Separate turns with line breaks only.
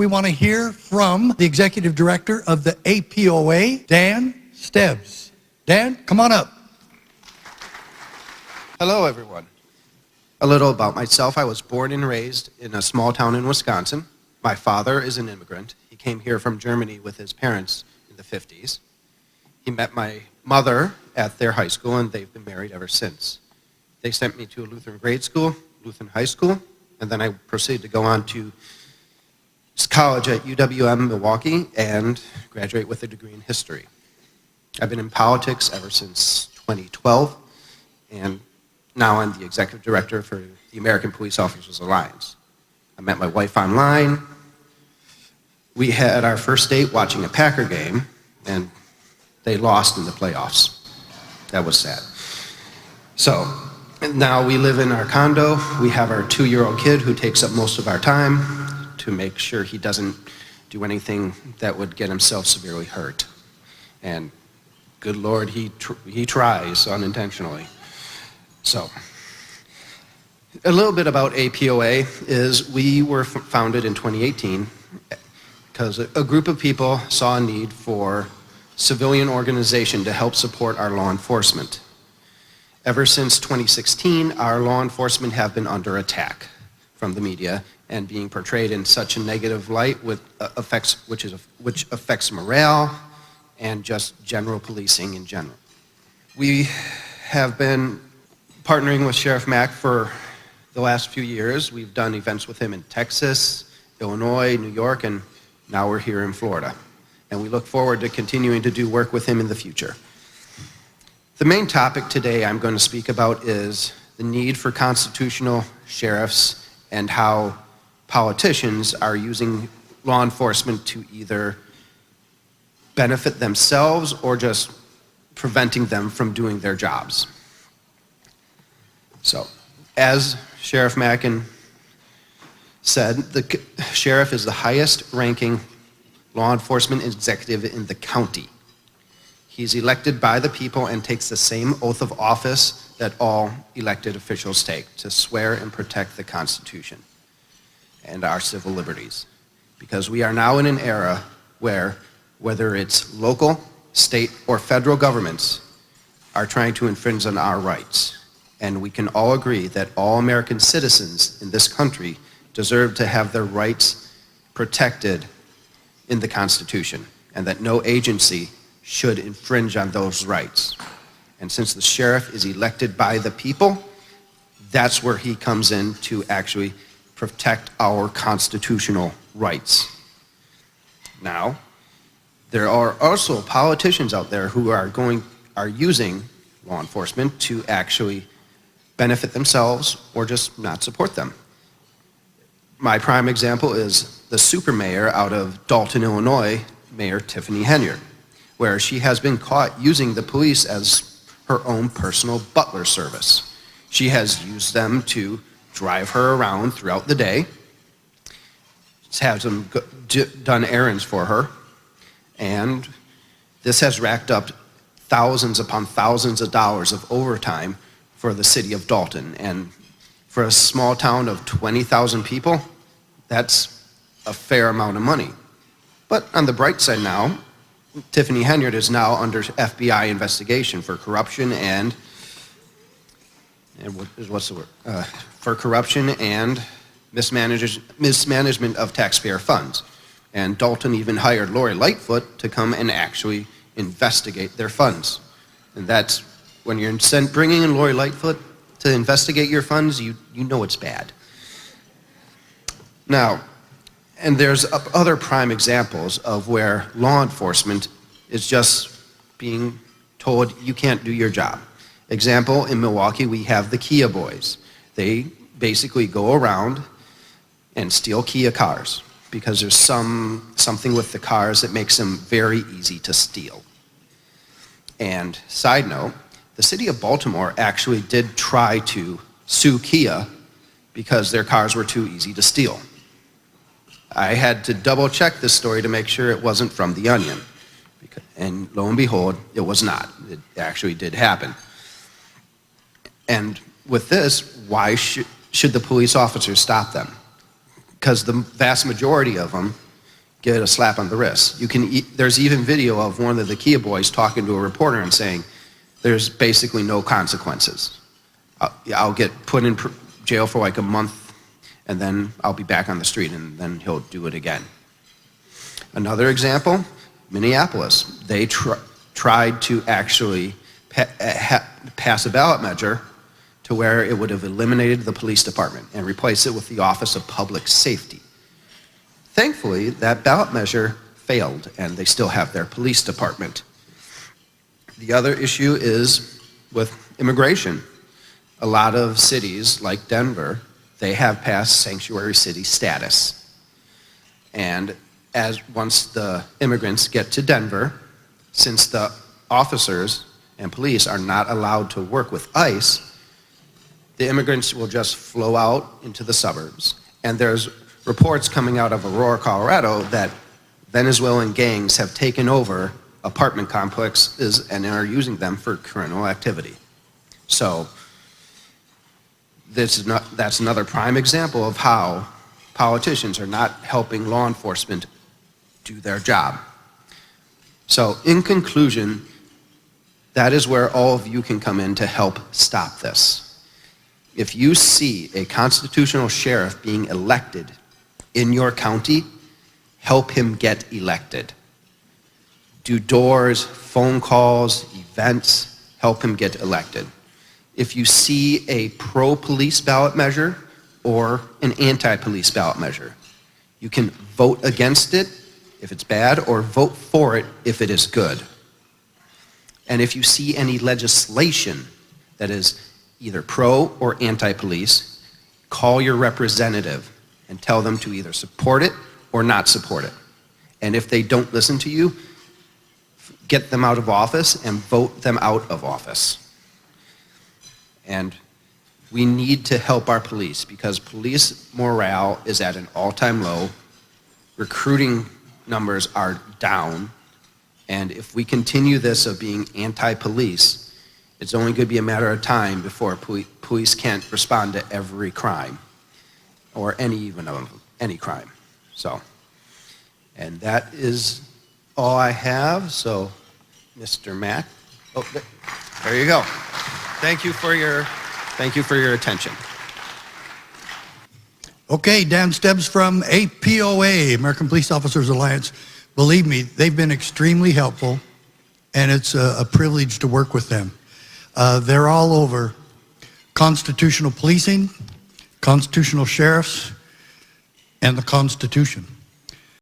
We want to hear from the Executive Director of the APOA, Dan Stuebs. Dan, come on up.
Hello, everyone. A little about myself. I was born and raised in a small town in Wisconsin. My father is an immigrant. He came here from Germany with his parents in the 50s. He met my mother at their high school, and they've been married ever since. They sent me to a Lutheran grade school, Lutheran high school, and then I proceeded to go on to college at UWM Milwaukee and graduate with a degree in history. I've been in politics ever since 2012, and now I'm the executive director for the American Police Officers Alliance. I met my wife online. We had our first date watching a Packer game, and they lost in the playoffs. That was sad. So now we live in our condo. We have our 2-year-old kid who takes up most of our time to make sure he doesn't do anything that would get himself severely hurt. And good Lord, he tries unintentionally. So a little bit about APOA is we were founded in 2018 because a group of people saw a need for civilian organization to help support our law enforcement. Ever since 2016, our law enforcement have been under attack from the media and being portrayed in such a negative light which affects morale and just general policing in general. We have been partnering with Sheriff Mack for the last few years. We've done events with him in Texas, Illinois, New York, and now we're here in Florida. And we look forward to continuing to do work with him in the future. The main topic today I'm going to speak about is the need for constitutional sheriffs and how politicians are using law enforcement to either benefit themselves or just preventing them from doing their jobs. So, as Sheriff Mackin said, the sheriff is the highest ranking law enforcement executive in the county. He's elected by the people and takes the same oath of office that all elected officials take, to swear and protect the Constitution and our civil liberties. Because we are now in an era where, whether it's local, state, or federal governments, are trying to infringe on our rights. And we can all agree that all American citizens in this country deserve to have their rights protected in the Constitution, and that no agency should infringe on those rights. And since the sheriff is elected by the people, that's where he comes in to actually protect our constitutional rights. Now, there are also politicians out there who are using law enforcement to actually benefit themselves or just not support them. My prime example is the super mayor out of Dalton, Illinois, Mayor Tiffany Henyard, where she has been caught using the police as her own personal butler service. She has used them to drive her around throughout the day, have them done errands for her, and this has racked up thousands upon thousands of dollars of overtime for the city of Dalton. And for a small town of 20,000 people, that's a fair amount of money. But on the bright side now, Tiffany Henyard is now under FBI investigation for corruption and for corruption and mismanagement of taxpayer funds. And Dalton even hired Lori Lightfoot to come and actually investigate their funds. And that's, when you're bringing in Lori Lightfoot to investigate your funds, you know it's bad. Now, and there's other prime examples of where law enforcement is just being told you can't do your job. Example, in Milwaukee, we have the Kia boys. They basically go around and steal Kia cars because there's something with the cars that makes them very easy to steal. And side note, the city of Baltimore actually did try to sue Kia because their cars were too easy to steal. I had to double check this story to make sure it wasn't from The Onion. And lo and behold, it was not. It actually did happen. And with this, why should the police officers stop them? Because the vast majority of them get a slap on the wrist. There's even video of one of the Kia boys talking to a reporter and saying, there's basically no consequences. I'll get put in jail for like a month, and then I'll be back on the street, and then he'll do it again. Another example, Minneapolis. They tried to actually pass a ballot measure to where it would have eliminated the police department and replaced it with the Office of Public Safety. Thankfully, that ballot measure failed, and they still have their police department. The other issue is with immigration. A lot of cities, like Denver, they have passed sanctuary city status. And once the immigrants get to Denver, since the officers and police are not allowed to work with ICE, the immigrants will just flow out into the suburbs. And there's reports coming out of Aurora, Colorado, that Venezuelan gangs have taken over apartment complexes and are using them for criminal activity. So that's another prime example of how politicians are not helping law enforcement do their job. So in conclusion, that is where all of you can come in to help stop this. If you see a constitutional sheriff being elected in your county, help him get elected. Do doors, phone calls, events, help him get elected. If you see a pro-police ballot measure or an anti-police ballot measure, you can vote against it if it's bad or vote for it if it is good. And if you see any legislation that is either pro or anti-police, call your representative and tell them to either support it or not support it. And if they don't listen to you, get them out of office and vote them out of office. And we need to help our police because police morale is at an all-time low. Recruiting numbers are down. And if we continue this of being anti-police, it's only going to be a matter of time before police can't respond to every crime or any crime. So, and that is all I have. So, Mr. Mack, there you go. Thank you for your attention.
Okay, Dan Stuebs from APOA, American Police Officers Alliance. Believe me, they've been extremely helpful, and it's a privilege to work with them. They're all over constitutional policing, constitutional sheriffs, and the Constitution.